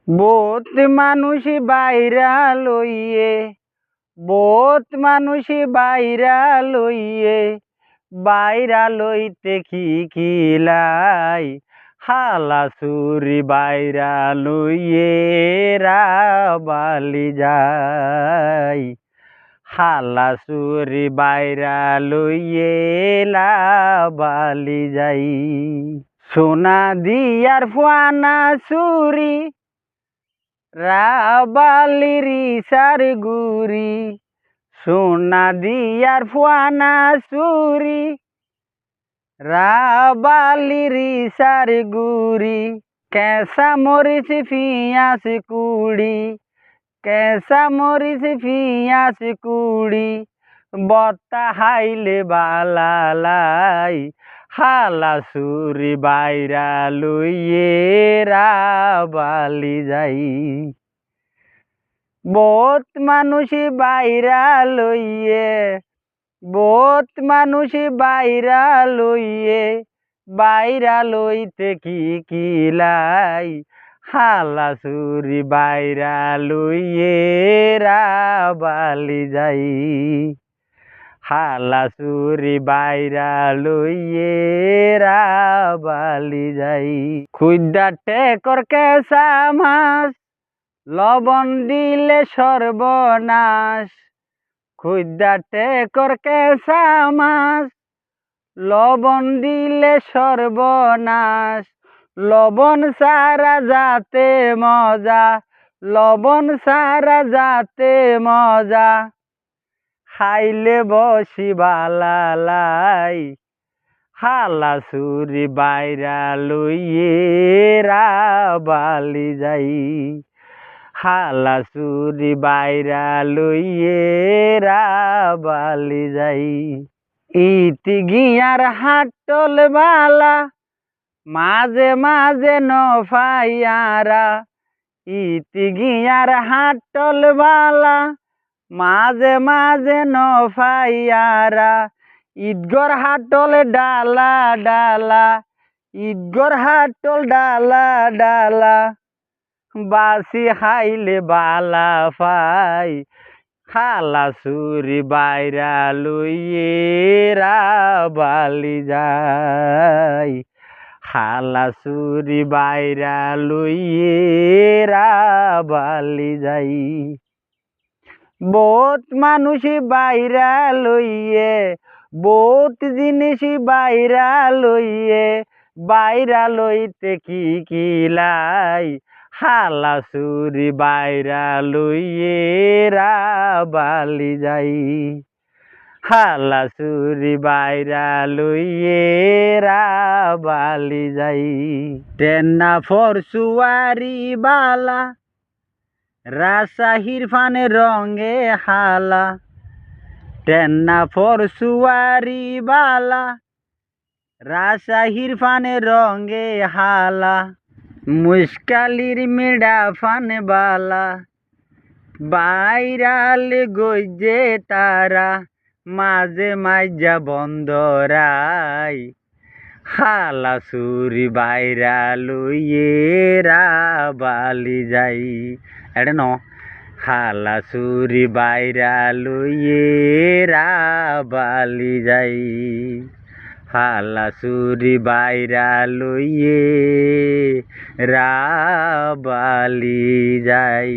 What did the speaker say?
বহুত মানুষ বাইরা লইয়ে, বহুত মানুষ বাইরা লইয়ে, বাইরা লইতে খিলাই হালা চুরি বাইরা লইয়ে রাবালি যায়। হালা চুরি বাইরা লইয়ে লাবালি যাই। সোনা দিয়ার ফানা চুরি রাবালির সার গুরি, সোনা দিয়ার ফানা চুরি রাবালির সার গুরি। কেঁচা মরিচ পিঁয়াজ কুড়ি, কেঁচা মরিচ পিঁয়াজ কুড়ি, বত্তা হাইলে বালালাই হালা চুরি বাইরা লইয়ে রাবালি যাই। বহুত মানুষ বাইরা লইয়ে, বহুত মানুষ বাইরা লইয়ে, বাইরা লইতে খিলাই হালা চুরি বাইরা লইয়ে রাবালি যাই। হালা চুরি বাইরা লইয়ে রাবালি যাই। খুদ্দা টেকর কেঁচা মাছ, লবণ দিলে সর্বনাশ। খুদ্দা টেকর কেঁচা মাছ, লবণ দিলে সর্বনাশ। লবণ সারা যাতে মজা, লবণ সারা যাতে মজা, খাইলে বসি বালালাই হালা চুরি বাইরা লইয়ে রাবালি যাই। হালা চুরি বাইরা লইয়ে রাবালি যাই। ইতি গিয়ার হাটল বালা, মাঝে মাঝে নফাইয়ারা। ইতি গিয়ার হাটল বালা, মাঝে মাঝে নফাইয়ারা। ঈদগর হাটল ডালা ডালা, ঈদগর হাটল ডালা ডালা, বাসি খাইলে বালা পাই হালা চুরি বাইরা লইয়ে রাবালি যাই। হালা চুরি বাইরা লইয়ে রাবালি যাই। বহুত মানুষ বাইরা লইয়ে, বহুত জিনিস বাইরা লইয়ে, বাইরা লইতে খিলাই হালা চুরি বাইরা লইয়ে রাবালি যাই। হালা চুরি বাইরা লইয়ে রাবালি যাই। টেন্না ফরসুয়ারি বালা, রাজশাহীর ফানে রঙে হালা। টেন্না ফরসুয়ারি বালা, রাজশাহীর ফানে রঙে হালা। মুশকালির মেডা ফান বালা, বাইরাল গইজে তারা, মাঝে মাইজা বন্দরাই হালা চুরি বাইরা লইয়ে রাবালি যাই। এটা ন হালা চুরি বাইরা লইয়ে রাবালি যাই। হালা চুরি বাইরা লইয়ে রাবালি যাই।